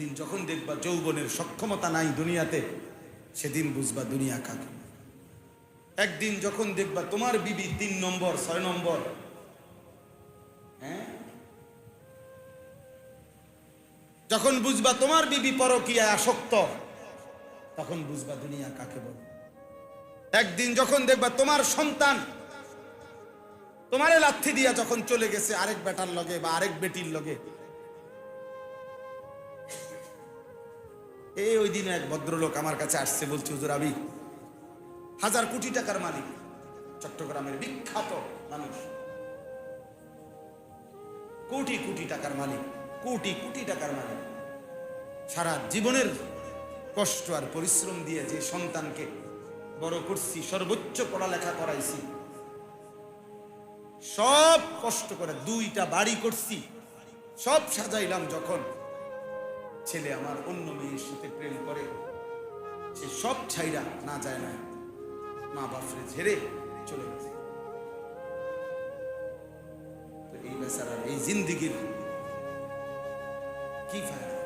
দিন যখন দেখবা যৌবনের সক্ষমতা নাই দুনিয়াতে, সেদিন বুঝবা দুনিয়া কাকে। একদিন যখন দেখবা তোমার বিবি 3 নম্বর 6 নম্বর, যখন বুঝবা তোমার বিবি পরকীয়ায় আসক্ত, তখন বুঝবা দুনিয়া কাকে বলে। একদিন যখন দেখবা তোমার সন্তান তোমারে লাথি দিয়া যখন চলে গেছে আরেক বেটার লগে বা আরেক বেটির লগে। ওই দিন এক ভদ্রলোক আমার কাছে আসছে, বলছে হুজুর আমি 1000 কোটি টাকার মালিক, চট্টগ্রামের বিখ্যাত মানুষ, কোটি কোটি টাকার মালিক, কোটি কোটি টাকার মালিক। সারা জীবনের কষ্ট আর পরিশ্রম দিয়ে যে সন্তানকে বড় করছি, সর্বোচ্চ পড়ালেখা করাইছি, সব কষ্ট করে 2টা বাড়ি করছি, সব সাজাইলাম, যখন ছেলে আমার অন্য মেয়ের সাথে প্রেম করে, সে সব ছাইরা না যায় না, মা বাপরে ঝেড়ে চলে গেছে। তো এই বেচারার এই জিন্দিগির কি ফায়দা?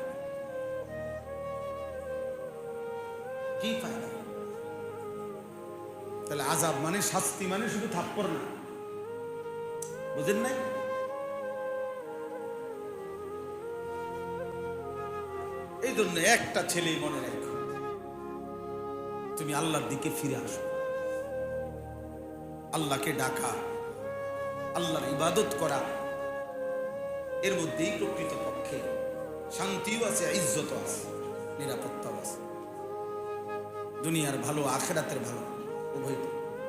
কি ফায়দা? তাহলে আযাব মানে শাস্তি মানে শুধু থাপ্পড় না, বুঝেন নাই? এই জন্য একটা ছেলেই মনে রাখো, তুমি আল্লাহর দিকে ফিরে আসো, আল্লাহকে ডাকা, আল্লাহর ইবাদত করা, এর মধ্যেই প্রকৃত পক্ষে শান্তিও আছে, ইজ্জতও আছে, নিরাপত্তাও আছে। দুনিয়ার ভালো, আখিরাতের ভালো, উভয়।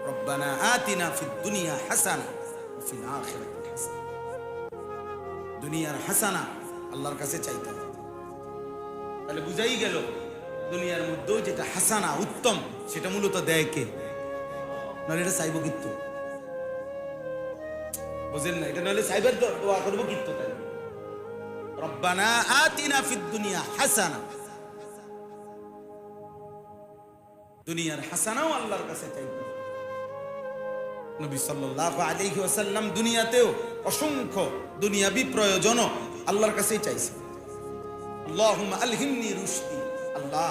রব্বানা আতিনা ফিদ দুনিয়া হাসানা ওয়া ফিল আখিরাতি হাসানা। দুনিয়ার হাসানা আল্লাহর কাছে চাইতে হবে। তাহলে বুঝাই গেল দুনিয়ার মধ্যেও যেটা হাসানা, উত্তম, সেটা মূলত দেয় কে? নাহলে এটা চাইব কিন্তু, বুঝেন না? এটা নাহলে চাইবার দোয়া করবো কিন্তু। তাই রব্বানা আতিনা ফিদ দুনিয়া হাসানা, দুনিয়ার হাসানাও আল্লাহর কাছে চাইতে। নবী সাল্লাল্লাহু আলাইহি ওয়াসাল্লাম দুনিয়াতেও অসংখ্য দুনিয়াবি প্রয়োজন আল্লাহর কাছেই চাইছে। আল্লাহুম্মা আলহিমনি রুশদি, আল্লাহ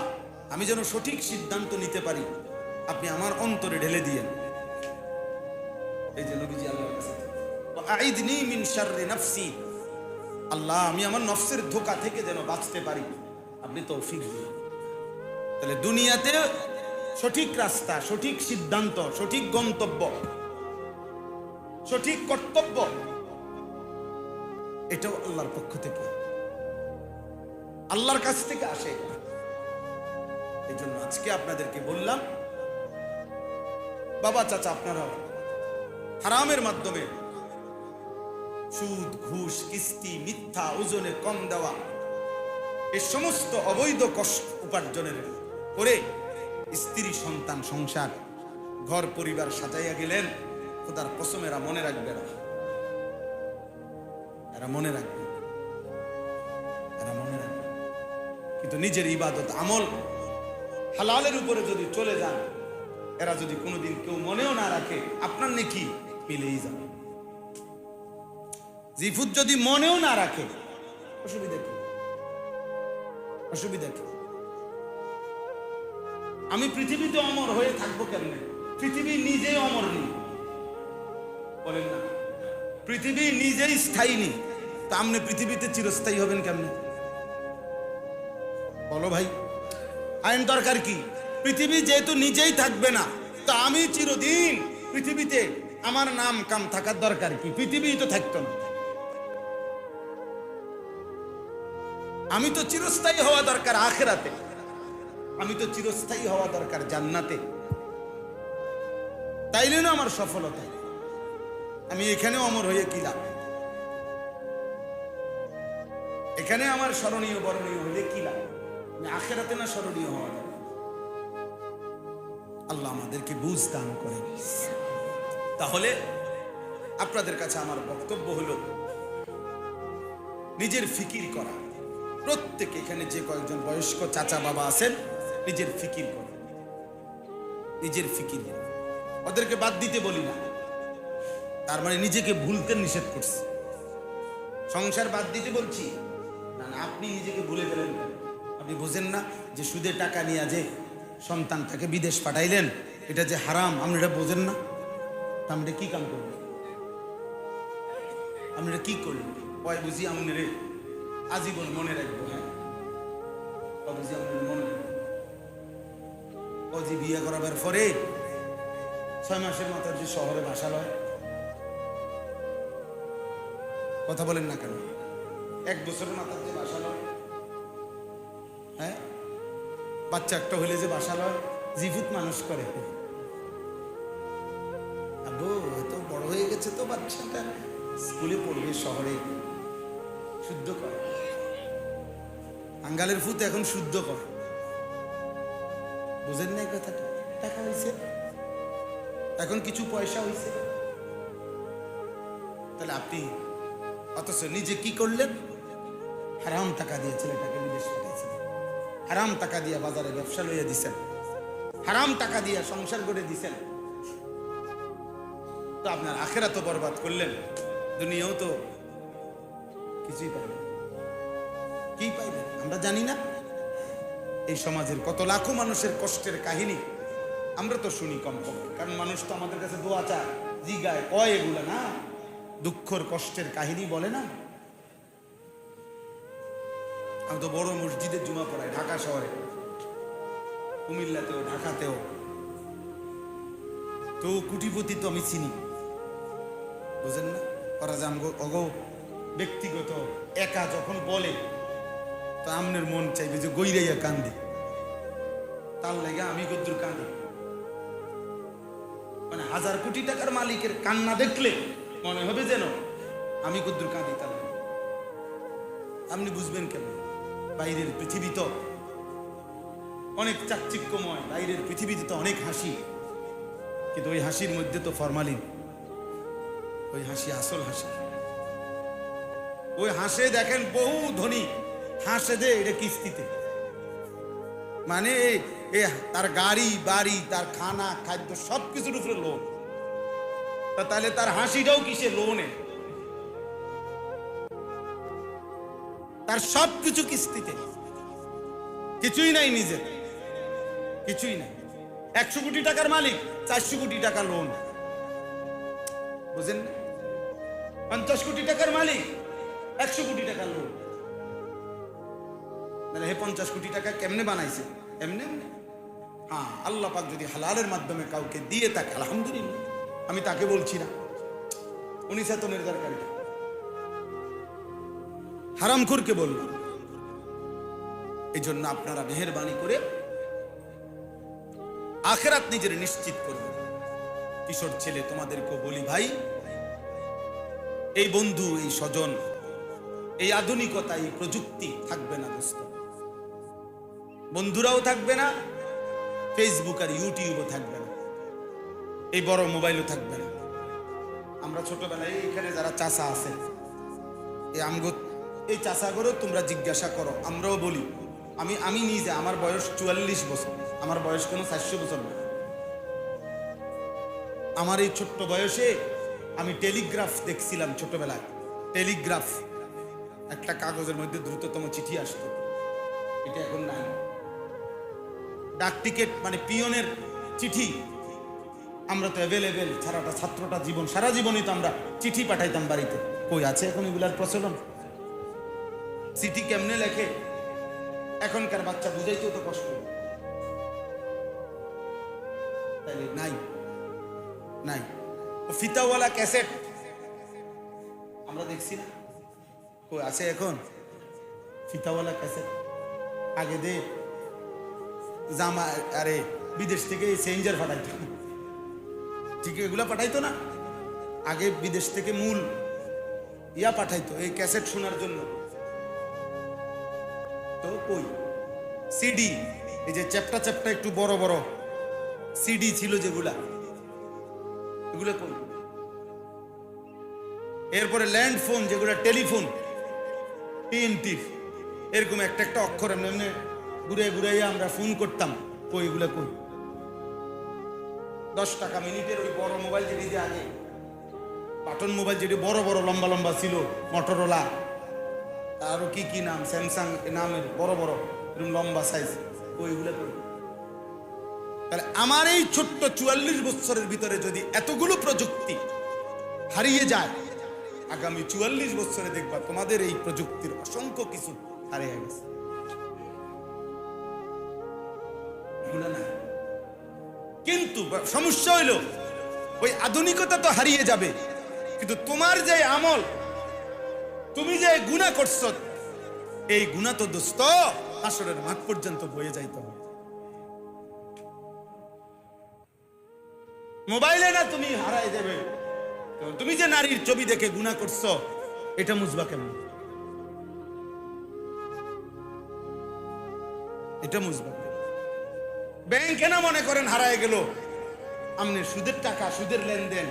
আমি যেন সঠিক সিদ্ধান্ত নিতে পারি, আপনি আমার অন্তরে ঢেলে দিয়েন। এই যে নবীজি আল্লাহর কাছে, ওয়া আইদনি মিন শাররি নাফসি, আল্লাহ আমি আমার নফসের ধোঁকা থেকে যেন বাঁচতে পারি, আপনি তৌফিক দিন। তাহলে দুনিয়াতে সঠিক রাস্তা, সঠিক সিদ্ধান্ত, সঠিক গন্তব্য, সঠিক কর্তব্য, এটাও আল্লাহর পক্ষ থেকে, আল্লাহর কাছ থেকে আসে। এই জন্য আজকে আপনাদেরকে বললাম, বাবা চাচা আপনারা হারামের মাধ্যমে সুদ, ঘুষ, কিস্তি, মিথ্যা, ওজনে কম দেওয়া, এই সমস্ত অবৈধ কষ্ট উপার্জনের করে স্ত্রী, সন্তান, সংসার, ঘর পরিবার সাজাইয়া গেলেন, খোদার কসম এরা মনে রাখবে না, এরা মনে রাখবে, এরা মনে রাখবে। কিন্তু নিজের ইবাদত আমল হালালের উপরে যদি চলে যান, এরা যদি কোনোদিন কেউ মনেও না রাখে, আপনার নেকি পেলেই যাবে। জিফুত যদি মনেও না রাখে, অসুবিধা কি? অসুবিধা কি? আমি পৃথিবীতে অমর হয়ে থাকবো কেমনে? পৃথিবী নিজেই অমর নেই, বলেন না? পৃথিবী নিজেই স্থায়ী নেই, তা আপনি পৃথিবীতে চিরস্থায়ী হবেন কেমনে? বলো ভাই, আইন দরকার কি? পৃথিবী যেহেতু নিজেই থাকবে না, তা আমি চিরদিন পৃথিবীতে, আমার নাম কাম থাকার দরকার কি? পৃথিবী তো থাকতো না। আমি তো চিরস্থায়ী হওয়া দরকার আখিরাতে, আমি তো চিরস্থায়ী হওয়া দরকার জান্নাতে, তাইলে না আমার সফলতা। আমি এখানে অমর হয়ে কি লাভ? এখানে আমার স্মরণীয় বরণীয় হলে কি লাভ? আমি আখিরাতে না স্মরণীয় হওয়া দরকার। আল্লাহ আমাদেরকে বুঝ দান করেন। তাহলে আপনাদের কাছে আমার বক্তব্য হলো, নিজের ফিকির করা। প্রত্যেকে এখানে যে কয়েকজন বয়স্ক চাচা বাবা আছেন, নিজের ফিকির করেন, নিজের ফিকির। ওদেরকে বাদ দিতে বলি না, তার মানে নিজেকে ভুলতে নিষেধ করছি। সংসার বাদ দিতে বলছি না, আপনি নিজেকে ভুলে গেলেন। আপনি বুঝেন না যে সুদে টাকা নিয়ে যে সন্তানটাকে বিদেশ পাঠাইলেন, এটা যে হারাম, আপনি এটা বোঝেন না? তা আপনি কি কাম করবেন? আপনি এটা কি করলেন? কয় বুঝি আপনি রে আজীবন মনে রাখবো। হ্যাঁ, বুঝি আপনি মনে রাখবো। অজি বিয়ে করাবার পরে 6 মাসের মাথায় যে শহরে বাসা লয়, কথা বলেন না কেন? 1 বছরের মাথায় যে বাসা লয়, হ্যাঁ, বাচ্চা একটা হইলে যে বাসা লয়, জিভুত মানুষ করে। আব্বু এত বড় হয়ে গেছে তো বাচ্চাটা, স্কুলে পড়বে, শহরে শুদ্ধ কর। আঙ্গালের ফুত এখন শুদ্ধ কর। বুঝেন না এই কথাটা? টাকা হয়েছে, এখন কিছু পয়সা হয়েছে, তাহলে আপনি অথচ নিজে কি করলেন? হারাম টাকা দিয়ে ছেলেটাকে বিদেশ পাঠাইছেন, হারাম টাকা দিয়ে বাজারে ব্যবসা লইয়া দিছেন, হারাম টাকা দিয়ে সংসার করে দিছেন। তো আপনার আখেরা তো বরবাদ করলেন, দুনিয়াও তো কিছুই পাইলেন। কি পাইলেন আমরা জানি না। এই সমাজের কত লাখো মানুষের কষ্টের কাহিনী আমরা তো শুনি কম কম, কারণ মানুষ তো আমাদের কাছে দোয়া চায়, জিগায়, কয়, এগুলা না দুঃখের কষ্টের কাহিনী বলে না। আমি তো বড় মসজিদের জুমা পড়াই ঢাকা শহরে, কুমিল্লাতেও, ঢাকাতেও। তো কুটিপতি তো আমি চিনি, বুঝেন না? ওরা যে অগো ব্যক্তিগত একা যখন বলে, তো আমনের মন চাইবে যে গইরাইয়া কান্দি, তার লাগে আমি কদ্দুর কাঁদি। মানে 1000 কোটি টাকার মালিকের কান্না দেখলে মনে হবে যেন আমি কদ্দুর কাঁদি। তার লাগে আপনি বুঝবেন কেন? বাইরের পৃথিবী তো অনেক চাকচিক্যময়, বাইরের পৃথিবীতে তো অনেক হাসি, কিন্তু ওই হাসির মধ্যে তো ফরমালিন। ওই হাসি আসল হাসি। ওই হাসে দেখেন বহু ধনী হাসে দে এটা কিস্তিতে, মানে তার গাড়ি বাড়ি, তার খানা খাদ্য সবকিছুর উপরে লোন। তাহলে তার হাসিটাও কিসে? লোনে। তার সবকিছু কিস্তিতে, কিছুই নাই নিজের, কিছুই নাই। 100 কোটি টাকার মালিক, 400 কোটি টাকা লোন। বুঝেন না? 50 কোটি টাকার মালিক, 100 কোটি টাকা লোন। তাহলে 50 কোটি টাকা কেমনে বানাইছে? এমনি এমনি। হ্যাঁ, আল্লাহ পাক যদি হালালের মাধ্যমে কাউকে দিয়ে থাকে আলহামদুলিল্লাহ, আমি তাকে বলছি না, উনি চেতনের দরকার, হারামখোরকে বলবো। এই জন্য আপনারা মেহেরবানি করে আখিরাত নিজের নিশ্চিত করবেন। কিশোর ছেলে তোমাদেরকে বলি, ভাই, এই বন্ধু, এই স্বজন, এই আধুনিকতা, এই প্রযুক্তি থাকবে না দোস্ত। বন্ধুরাও থাকবে না, ফেসবুক আর ইউটিউবও থাকবে না, এই বড় মোবাইলও থাকবে না। আমরা ছোটবেলায় এখানে যারা চাচা আছে, এই চাচাগরও তোমরা জিজ্ঞাসা করো, আমরাও বলি। আমি নিজে, আমার বয়স 44 বছর, আমার বয়স কোনো 400 বছর না। আমার এই ছোট্ট বয়সে আমি টেলিগ্রাফ দেখছিলাম ছোটবেলায়। টেলিগ্রাফ, একটা কাগজের মধ্যে দ্রুততম চিঠি আসতো, এটা এখন নাই। ডাক টিকেট মানে পিয়নের চিঠি, আমরা তো অ্যাভেলেবেল, সারাটা ছাত্রটা জীবন, সারা জীবনই তো আমরা চিঠি পাঠাইতাম বাড়িতে। কই আছে এখন এগুলার প্রচলন? চিঠি কেমনে লেখে এখনকার বাচ্চা বুঝাইতেও তো কষ্ট। তাইলে নাই, নাই। ও ফিতাওয়ালা ক্যাসেট আমরা দেখছি না, কই আছে এখন ফিতাওয়ালা ক্যাসেট? আগে দে জামা, আরে বিদেশ থেকে চেঞ্জার পাঠাইতো, ঠিক এগুলা পাঠাইতো না। আগে বিদেশ থেকে মূল ইয়া পাঠাইতো এই ক্যাসেট শোনার জন্য। তো কই সিডি, এই যে চ্যাপ্টা চ্যাপ্টা একটু বড় বড় সিডি ছিল যেগুলা, এগুলো কই? এরপরে ল্যান্ড ফোন, যেগুলা টেলিফোন, টিএনটি, এরকম একটা একটা অক্ষর এমনি এমনি ঘুরে ঘুরাইয়া আমরা ফোন করতাম। কই এগুলা কই? 10 টাকা মিনিটের ওই বড় মোবাইল যেটি যে আগে বাটন মোবাইল, যেটি বড় বড় লম্বা লম্বা ছিল, মটোরোলা, আরো কি কি নাম, স্যামসাং নামের বড় বড় লম্বা সাইজ, ওইগুলো করবে। তাহলে আমার এই ছোট্ট 44 বছরের ভিতরে যদি এতগুলো প্রযুক্তি হারিয়ে যায়, আগামী 44 বছরে দেখবা তোমাদের এই প্রযুক্তির অসংখ্য কিছু হারিয়ে গেছে। কিন্তু সমস্যা হইল ওই আধুনিকতা তো হারিয়ে যাবে, কিন্তু তোমার যে আমল, তুমি যে গুনাহ করছো, এই গুনাহ তো দোস্ত হাসরের মাঠ পর্যন্ত বয়ে যাইতে হবে। মোবাইলে না তুমি হারাই যাবে, তুমি যে নারীর ছবি দেখে গুনাহ করছো, এটা মুছবা কেমন? এটা মুছবা ব্যাংকে না মনে করেন হারায় গেল, আমনের সুদের টাকা, সুদের লেনদেন,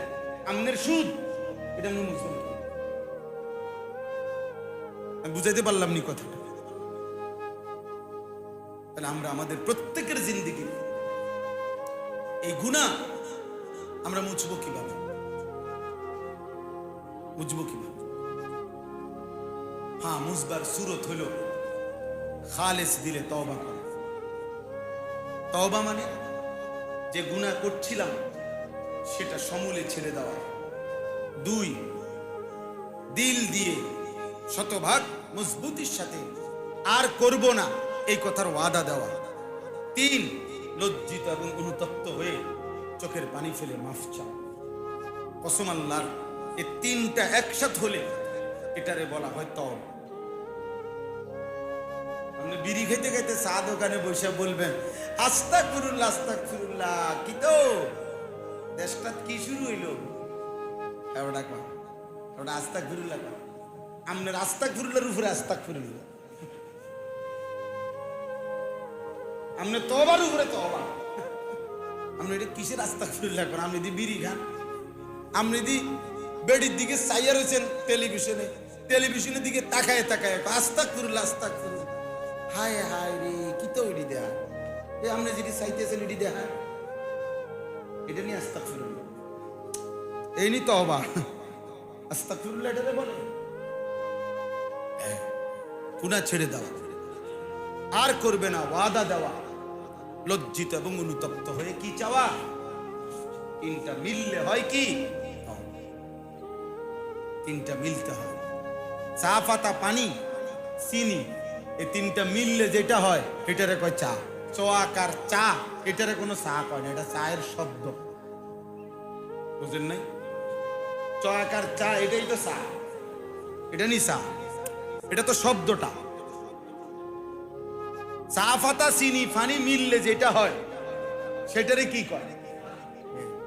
আমনের সুদ, এটা আমি মুছব। আমি বুঝাইতে পারলাম নি কথাটা? তাহলে আমরা আমাদের প্রত্যেকের জিন্দেগি এই গুনাহ আমরা মুছবো কিভাবে? মুছবো কিভাবে? হ্যাঁ, মুছবার সুরত হলো খালেস দিলে তওবা করা। তওবা মানে যে গুনাহ করছিলাম সেটা সমূলে ছেড়ে দেওয়া। 2, দিল দিয়ে শতভাগ মজবুতির সাথে আর করব না এই কথার ওয়াদা দেওয়া। 3, লজ্জিত এবং অনুতপ্ত হয়ে চোখের পানি ফেলে মাফ চাওয়া। কসম আল্লাহর, এই 3টা একসাথ হলে এটারে বলা হয় তওবা। আপনি বিড়ি খেতে খেতে চা দোকানে বসে বলবেন আস্তাগফিরুল্লাহ আস্তাগফিরুল্লাহ, কি তো দেশটা কি শুরু হইলো? ওটা কয়, ওটা আস্তাগফিরুল্লাহ কয়। আপনার আস্তাগফিরুল্লাহর উপরে আস্তাগফিরুল্লাহ, আপনি তওবার উপরে তওবা। আপনি এটা কিসের আস্তাগফিরুল্লাহ করেন? আপনি দি বিড়ি খান, আপনি দি বেডির দিকে চাইয়া রয়েছেন টেলিভিশনে, টেলিভিশনের দিকে তাকায় তাকায় আস্তাগফিরুল্লাহ আস্তাগফিরুল্লাহ। হায় হায় রে, কি তো ওইটি দেয়া, এই আপনি যেটি চাইতেছেন ওইটি দেখা, এটা নিয়ে আস্তাগফিরুল্লাহ, এই নি তওবা। আস্তাগফিরুল্লাহ এটারে বলে গুনাহ ছেড়ে দেওয়া, আর করবে না ওয়াদা দেওয়া, লজ্জিত এবং অনুতপ্ত হয়ে কি চাওয়া। 3টা মিললে হয় কি? 3টা মিলতে হয়। চা পাতা, পানি, চিনি, এই 3টা মিললে যেটা হয় এটারে কয় চা। চোয়াকার চা, এটারে কোনো চা কয় না, এটা চায়ের শব্দ, বুঝেন নাই? চোয়াকার চা, এটাই তো চা, এটা নি চা, এটা তো শব্দটা। চা পাতা, চিনি, পানি মিললে যেটা হয় সেটারে কি কয়?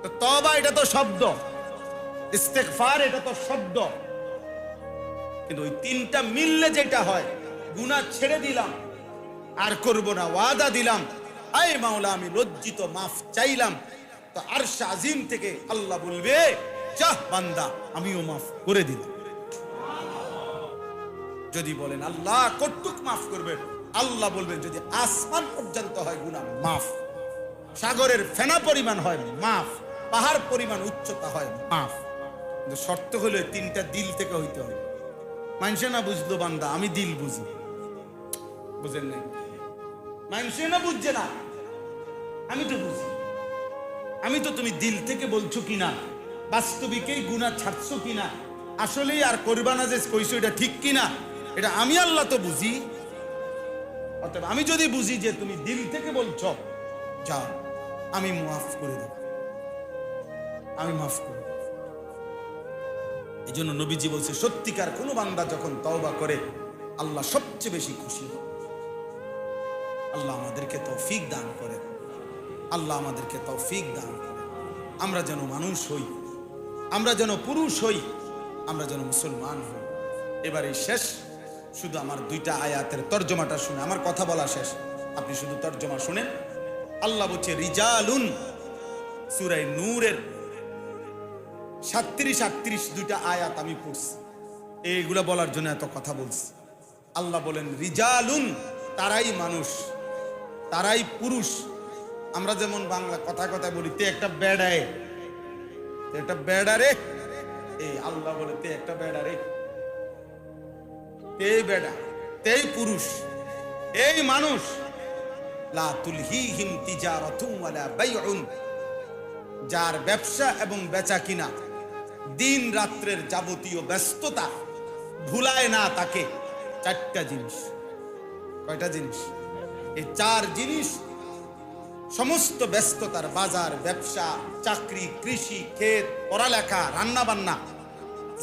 তো তওবা এটা তো শব্দ, ইস্তেগফার এটা তো শব্দ, কিন্তু ওই 3টা মিললে যেটা হয়, গুনাহ ছেড়ে দিলাম, আর করব না ওয়াদা দিলাম, আয় মাওলা আমি লজ্জিত, মাফ চাইলাম, তো আরশ আজিম থেকে আল্লাহ বলবে যাহ বান্দা আমিও মাফ করে দিলাম। যদি বলেন আল্লাহ কতটুক মাফ করবেন, আল্লাহ বলবেন যদি আসমান পর্যন্ত হয় গুনাহ মাফ, সাগরের ফেনা পরিমাণ হয় মাফ, পাহাড় পরিমাণ উচ্চতা হয় মাফ। কিন্তু শর্ত হলো 3টা দিল থেকে হইতে হবে। মানুষে না বুঝলো বান্দা, আমি দিল বুঝি, বুঝেন নাই? মানুষে না বুঝছে না, আমি তো বুঝি। আমি তো তুমি দিল থেকে বলছো কিনা, বাস্তবিকেই গুনাহ ছাড়ছো কিনা, আসলেই আর করবা না যে কইছো এটা ঠিক কিনা, এটা আমি আল্লাহ তো বুঝি। অতএব আমি যদি বুঝি যে তুমি দিল থেকে বলছো, যাও আমি মাফ করে দেব, আমি মাফ করে দেব। এই জন্য নবীজি বলছে সত্যিকার কোন বান্দা যখন তওবা করে আল্লাহ সবচেয়ে বেশি খুশি হয়। আল্লাহ আমাদেরকে তৌফিক দান করে, আল্লাহ আমাদেরকে তৌফিক দান করে। আমরা যেন মানুষ হই, আমরা যেন পুরুষ হই, আমরা যেন মুসলমান হই। এবারে শেষ, শুধু আমার 2টা আয়াতের তর্জমাটা শুনে, আমার কথা বলা শেষ, আপনি শুধু তর্জমা শুনেন। আল্লাহ বলছে রিজালুন, সূরা নূরের 37-38 2টা আয়াত আমি পড়ছি, এইগুলা বলার জন্য এত কথা বলছি। আল্লাহ বলেন রিজালুন, তারাই মানুষ, তারাই পুরুষ। আমরা যেমন বাংলা কথা কথা বলি তে একটা বেড়ায়, একটা বেড়ারে, এই আল্লাহ বলে তে একটা বেড়ারে, তে বেড়া, তেই পুরুষ। এই মানুষ লা তুলহিহিম তিজারাতুন ওয়ালা বাইউন, যার ব্যবসা এবং বেচা কিনা দিন রাত্রের যাবতীয় ব্যস্ততা ভুলায় না তাকে চারটা জিনিস। কয়টা জিনিস? এই চার জিনিস সমস্ত ব্যস্ততার, বাজার, ব্যবসা, চাকরি, কৃষি, ক্ষেত, পড়ালেখা, রান্না বান্না,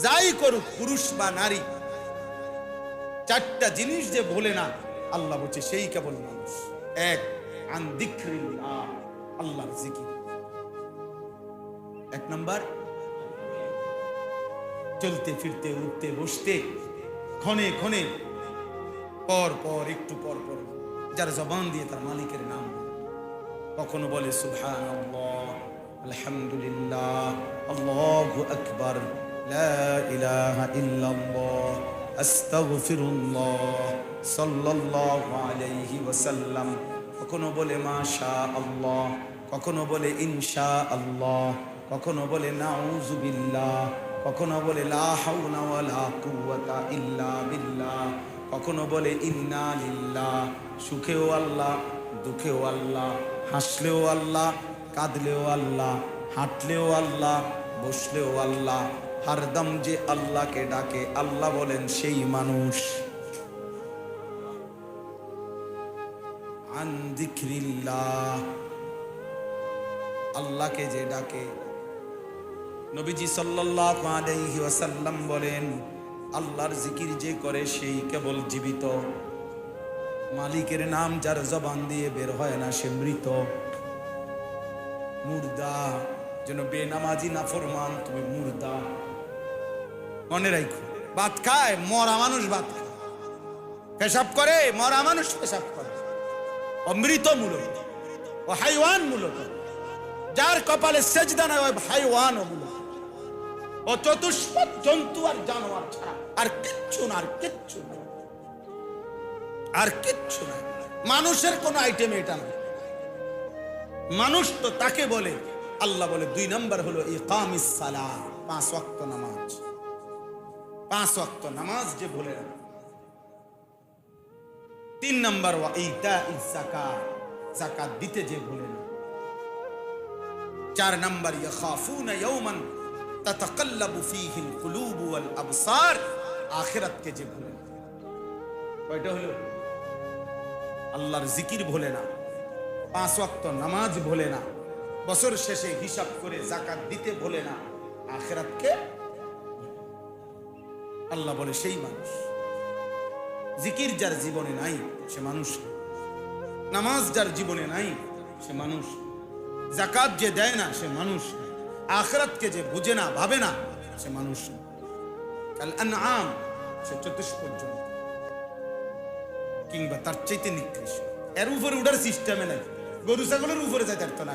যাই করুক পুরুষ বা নারী, চারটা জিনিস যে ভোলে না আল্লাহ বলছে সেই কেবল মানুষ। এক, আন যিকরিল্লাহ, আল্লাহর জিকির। এক নাম্বার, চলতে ফিরতে উঠতে বসতে ক্ষণে ক্ষণে পর পর একটু পর পর যার জবান দিয়ে তার মালিকের নাম, কখনো বলে সুবহানাল্লাহ, আলহামদুলিল্লাহ, আল্লাহু আকবার, লা ইলাহা ইল্লাল্লাহ, আস্তাগফিরুল্লাহ, সাল্লাল্লাহু আলাইহি ওয়াসাল্লাম, কখনো বলে মাশা আল্লাহ, কখনো বলে ইনশা আল্লাহ, কখনো বলে নাউযু বিল্লাহ, কখনো বলে লা হাওলা ওয়ালা কুওয়াতা ইল্লা বিল্লাহ, কখনো বলে ইন্না লিল্লাহ। সুখেও আল্লাহ, দুঃখেও আল্লাহ, হাসলেও আল্লাহ, কাঁদলেও আল্লাহ, হাঁটলেও আল্লাহ, বসলেও আল্লাহ। হরদম যে আল্লাহকে ডাকে আল্লাহ বলেন সেই মানুষ। আন যিকরিল্লাহ, আল্লাহকে যে ডাকে, নবীজি সাল্লাল্লাহু আলাইহি ওয়াসাল্লাম বলেন আল্লাহর জিকির যে করে সেই কেবল জীবিত। মালিকের নাম যার জবান দিয়ে বের হয় না সে মৃত, মুর্দা। যেন বেনামাজি নাফরমান, তুমি মুর্দা। মনে রাখো, ভাত খায় মরা মানুষ, ভাত খায়, পেশাব করে মরা মানুষ, পেশাব করে। অমৃত মূলত, ও হাইওয়ান মূলত। যার কপালে সেজদা নাই ওই হাইওয়ান ও মূলত, ও চতুষ্পদ জন্তু আর জানোয়ার ছাড়া আর কিচ্ছু না, আর কিচ্ছু না, আর কিচ্ছু না। মানুষের কোন আইটেম এটা না। মানুষ তো তাকে বলে, আল্লাহ বলে 2 নাম্বার হলো ইকামিস সালাহ, 5 ওয়াক্ত নামাজ। 5 ওয়াক্ত নামাজ যে বলে, 3 নাম্বার ওয়া ইতাইজ যাকাত, যাকাত দিতে যে বলে না। 4 নাম্বার ইয়াখাফুনা ইয়াওমান তাতাকাল্লাবু ফীহিল কুলুবু ওয়াল আবসার, আখিরাতকে যে বলে না। কয়টা হলো? আল্লাহর জিকির ভোলে না, 5 ওয়াক্ত নামাজ ভোলে না, বছর শেষে হিসাব করে যাকাত দিতে ভোলে না, আখিরাতকে। আল্লাহ বলে সেই মানুষ। জিকির যার জীবনে নাই সে মানুষ, নামাজ যার জীবনে নাই সে মানুষ, যাকাত যে দেয় না সে মানুষ, আখিরাতকে যে বুঝে না ভাবে না সে মানুষ। কাল আনআম, সে চতুষ্পদ জন্তু কিংবা তার চাইতে নিকৃষ্ট। এর উপরে উঠার সিস্টেমে নাই। গরু ছাগলের উপরে যাইতে পারতো না।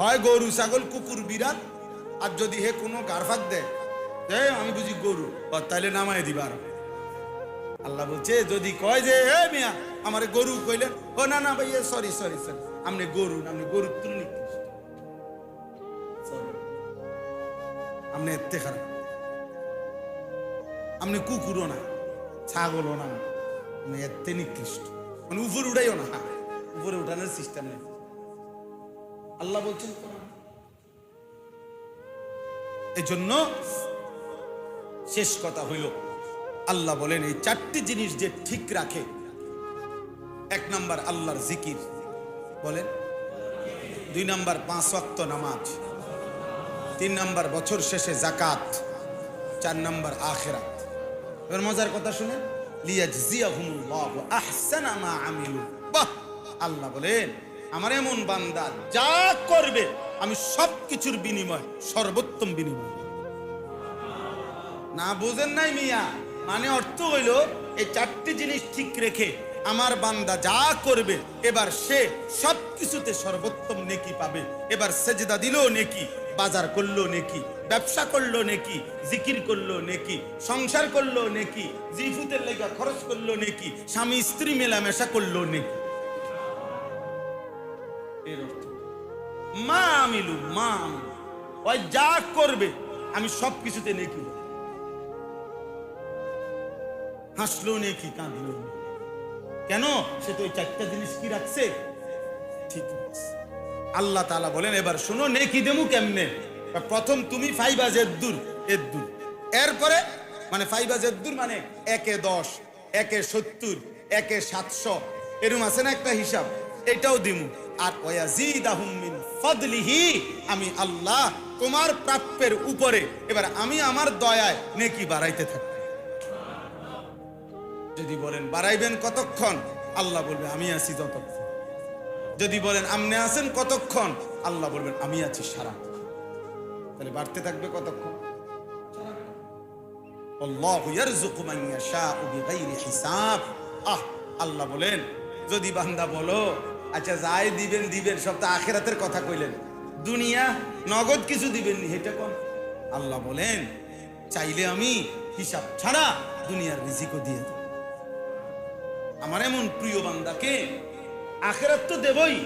হয় গরু ছাগল কুকুর বিড়াল, আর যদি হে কোনো গারফাক দেয় আমি বুঝি গরু, তাইলে নামাই দিবার। আল্লাহ বলছে যদি কয় যে হে মিয়া আমারে গরু কইলে, ও না না ভাইয়া সরি সরি সরি, আপনি গরু না, আপনি গরুর তুল নিকৃষ্ট, আপনি এতে খারাপ, আপনি কুকুরও না, ছাগলও না, আপনি এতে নিকৃষ্ট। মানে উপরে উঠাইও না, উপরে উঠানোর সিস্টেম নেই। আল্লাহ বলছেন এই জন্য শেষ কথা হইল, আল্লাহ বলেন এই 4টি জিনিস যে ঠিক রাখে। 1 নাম্বার আল্লাহর জিকির বলেন, 2 নাম্বার 5 ওয়াক্ত নামাজ, 3 নাম্বার বছর শেষে যাকাত, 4 নাম্বার আখিরাত। এর মজার কথা শুনেন, লিয়াজজিয়াহুমুল্লাহু আহসানা মা আমিলু। বাহ, আল্লাহ বলেন আমার এমন বান্দা যা করবে আমি সবকিছুর বিনিময় সর্বোত্তম বিনিময়। না বুঝেন নাই মিয়া, মানে অর্থ হইল এই 4টি জিনিস ঠিক রেখে আমার বান্দা যা করবে এবার সে সবকিছুতে সর্বোত্তম নেকি পাবে। এবার সেজদা দিলো নেকি, বাজার করলো নেকি, ব্যবসা করলো নেকি, জিকির করলো নেকি, সংসার করলো নেকি, জিফুতের লেগা খরচ করলো নেকি, স্বামী স্ত্রী মেলামেশা করলো নেকি। এর অর্থ মা আমিলু, মা আমিলু, ওই যা করবে আমি সবকিছুতে নেকি। হাসলো নেকি, কাঁদলো নেকি, কেন? সে তো ওই চারটা জিনিস কি রাখছে, ঠিক রাখছে। আল্লাহ তাআলা বলেন এবার শোনো নেকি দেমু কেমনে। প্রথম তুমি ফাইবা জেদ্দুর এদ্দুর, এরপরে মানে ফাইবা জেদ্দুর মানে 1 এ 10, 1 এ 70, 1 এ 700, এরকম আছে না একটা হিসাব, এটাও দিমু। আর ওয়াজিদাহুম মিন ফাদলিহি, আমি আল্লাহ তোমার প্রাপ্যের উপরে এবার আমি আমার দয়ায় নেকি বাড়াইতে থাকি। যদি বলেন বাড়াইবেন কতক্ষণ, আল্লাহ বলবে আমি আছি যতক্ষণ। যদি বলেন আমনে আছেন কতক্ষণ, আল্লাহ বলবেন আমি আছি সারা। তাহলে বাড়তে থাকবে কতক্ষণ? আল্লাহু ইয়ারযুকু মান ইয়াশাউ বিগাইরি হিসাব। আল্লাহ বলেন যদি বান্দা বলো আচ্ছা যাই দিবেন দিবেন, সব তো আখিরাতের কথা কইলেন, দুনিয়া নগদ কিছু দিবেন নি, এটা কোন? আল্লাহ বলেন চাইলে আমি হিসাব ছাড়া দুনিয়ার রিজিকও দিয়ে দেব। আমার এমন প্রিয় বান্দাকে আখিরাত তো দেবই,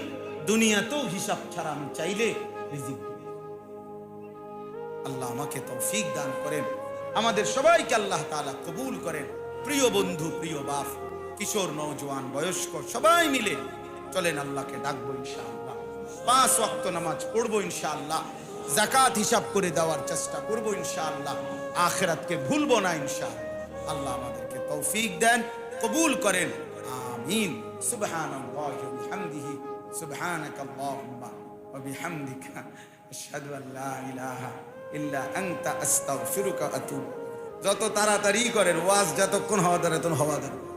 দুনিয়াতেও হিসাব ছাড়া আমি চাইলে রিজিক দেব। আল্লাহ আমাকে তৌফিক দান করেন, আমাদের সবাইকে আল্লাহ তাআলা কবুল করেন। প্রিয় বন্ধু, প্রিয় বাপ, কিশোর, নওজোয়ান, বয়স্ক সবাই মিলে চলেন আল্লাহকে ডাকবো ইনশাআল্লাহ। 5 ওয়াক্ত নামাজ পড়বো ইনশাআল্লাহ, যাকাত হিসাব করে দেওয়ার চেষ্টা করবো ইনশাআল্লাহ, আখিরাতকে ভুলবো না ইনশাআল্লাহ। আল্লাহ আমাদেরকে তৌফিক দেন, কবুল করেন, আমিন। সুবহানাল্লাহি ওয়া বিহামদিহি, সুবহানাকাল্লাহুম্মা ওয়া বিহামদিকা, আশহাদু আল লা ইলাহা ইল্লা আনতা আস্তাগফিরুকা ওয়া আতুবু। যত তাড়াতাড়ি করেন ওয়াজ যতক্ষণ হওয়া দরকার তখন হওয়া দরকার,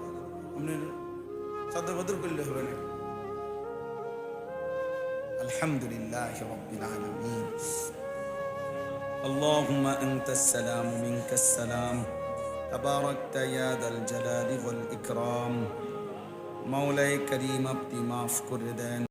আপনি সদর বদর করলে হবে না। আলহামদুলিল্লাহি রাব্বিল আলামিন। আল্লাহুম্মা আনতাস সালাম মিনকাস সালাম, তাবারাকতা ইয়া যাল জালালি ওয়াল ইকরাম। মাওলাই করিম আপনি মাফ করে দেন।